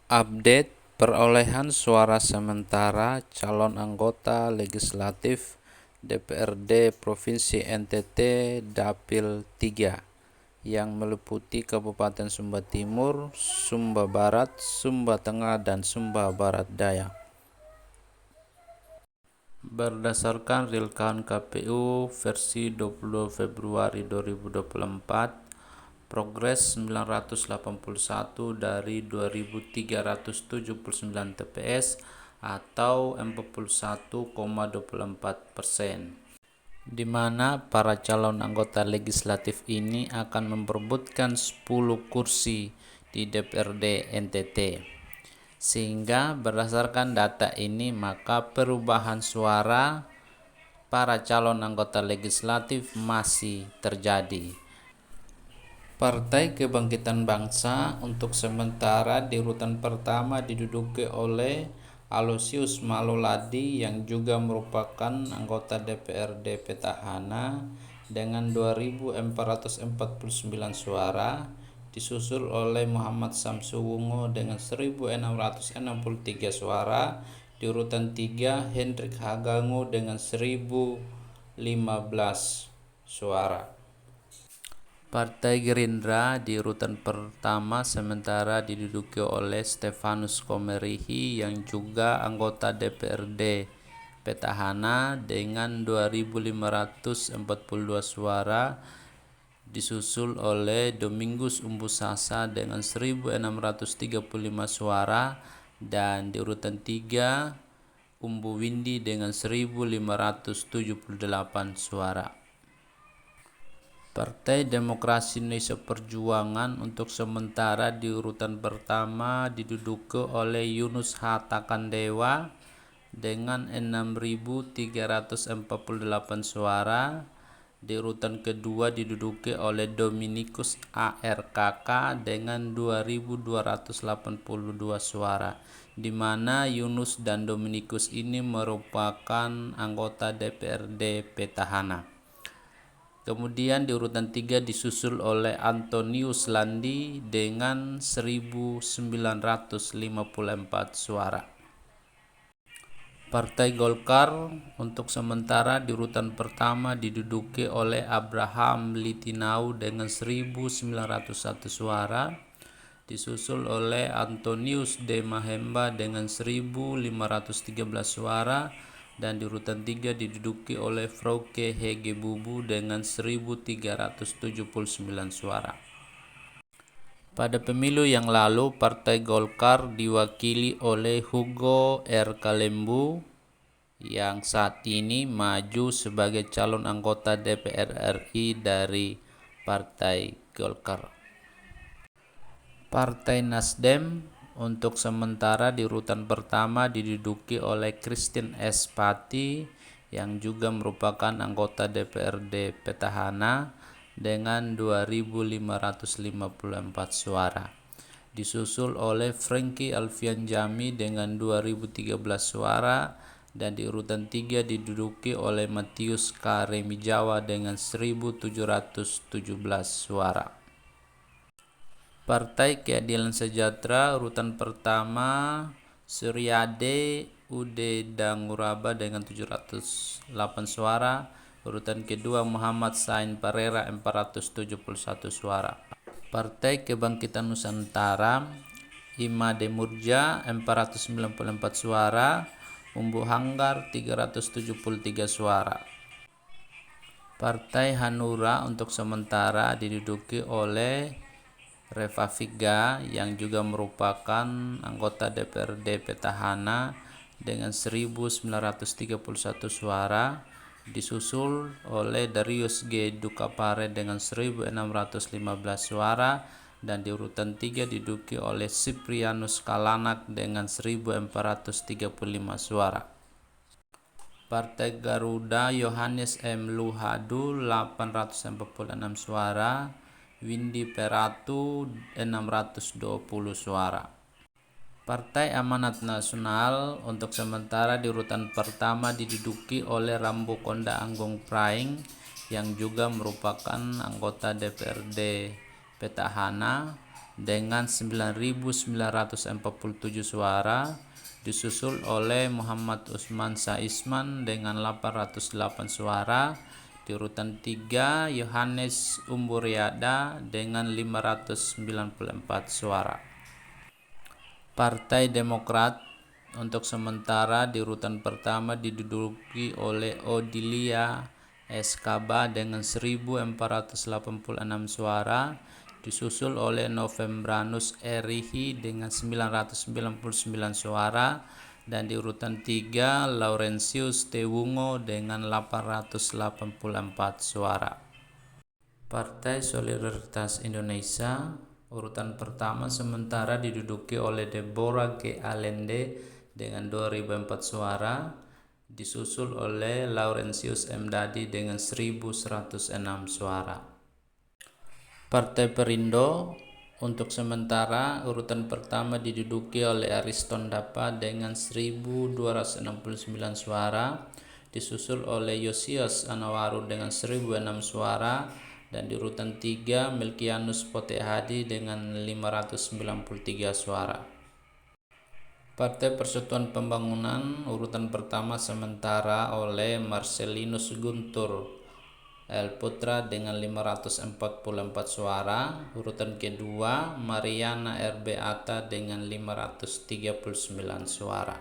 Update perolehan suara sementara calon anggota legislatif DPRD Provinsi NTT Dapil 3 yang meliputi Kabupaten Sumba Timur, Sumba Barat, Sumba Tengah, dan Sumba Barat Daya. Berdasarkan real count KPU versi 22 Februari 2024, progres 981 dari 2.379 TPS atau 41,24%, di mana para calon anggota legislatif ini akan memperebutkan 10 kursi di DPRD NTT. Sehingga berdasarkan data ini maka perubahan suara para calon anggota legislatif masih terjadi. Partai Kebangkitan Bangsa untuk sementara di urutan pertama diduduki oleh Aloysius Maloladi yang juga merupakan anggota DPRD Petahana dengan 2.449 suara, disusul oleh Muhammad Samsu Wungo dengan 1.663 suara. Di urutan 3 Hendrik Hagangu dengan 1.015 suara. Partai Gerindra di urutan pertama sementara diduduki oleh Stefanus Komerihi yang juga anggota DPRD Petahana dengan 2.542 suara, disusul oleh Domingus Umbusasa dengan 1.635 suara, dan di urutan 3 Umbu Windi dengan 1.578 suara. Partai Demokrasi Indonesia Perjuangan untuk sementara di urutan pertama diduduki oleh Yunus Hatakandewa dengan 6.348 suara. Di urutan kedua diduduki oleh Dominikus ARKK dengan 2.282 suara, di mana Yunus dan Dominikus ini merupakan anggota DPRD Petahana. Kemudian di urutan 3 disusul oleh Antonius Landi dengan 1.954 suara. Partai Golkar untuk sementara di urutan pertama diduduki oleh Abraham Litinau dengan 1.901 suara, disusul oleh Antonius D. Mahemba dengan 1.513 suara, dan di urutan 3 diduduki oleh Frauke Hege Bubu dengan 1.379 suara. Pada pemilu yang lalu, Partai Golkar diwakili oleh Hugo R. Kalembu yang saat ini maju sebagai calon anggota DPR RI dari Partai Golkar. Partai Nasdem untuk sementara di urutan pertama diduduki oleh Christine S. Pati yang juga merupakan anggota DPRD Petahana dengan 2.554 suara. Disusul oleh Franky Alfian Jami dengan 2.013 suara, dan di urutan 3 diduduki oleh Matius K. Remijawa dengan 1.717 suara. Partai Keadilan Sejahtera urutan pertama Suryade Ude Danguraba dengan 708 suara. Urutan kedua Muhammad Sain Parera 471 suara. Partai Kebangkitan Nusantara Imade Murja 494 suara. Umbu Hanggar 373 suara. Partai Hanura untuk sementara diduduki oleh Reva Figa yang juga merupakan anggota DPRD Petahana dengan 1.931 suara, disusul oleh Darius G. Dukapare dengan 1.615 suara, dan di urutan 3 diduduki oleh Siprianus Kalanak dengan 1.435 suara. Partai Garuda Yohanes M. Luhadu 846 suara, Windy Peratu 620 suara. Partai Amanat Nasional untuk sementara di urutan pertama diduduki oleh Rambo Konda Anggung Praing yang juga merupakan anggota DPRD Petahana dengan 9.947 suara, disusul oleh Muhammad Usman Saisman dengan 808 suara. Di urutan 3 Yohanes Umburiada dengan 594 suara. Partai Demokrat untuk sementara di urutan pertama diduduki oleh Odilia Eskaba dengan 1.486 suara, disusul oleh Novembranus Erihi dengan 999 suara, dan di urutan 3 Laurentius Tewungo dengan 884 suara. Partai Solidaritas Indonesia urutan pertama sementara diduduki oleh Deborah G. Allende dengan 2.004 suara, disusul oleh Laurentius M. Dadi dengan 1.106 suara. Partai Perindo untuk sementara urutan pertama diduduki oleh Ariston Dapa dengan 1.269 suara, disusul oleh Yosias Anawaru dengan 1.006 suara, dan di urutan 3 Melkianus Potehadi dengan 593 suara. Partai Persatuan Pembangunan urutan pertama sementara oleh Marcelinus Guntur El Putra dengan 544 suara. Urutan kedua Mariana RB Atta dengan 539 suara.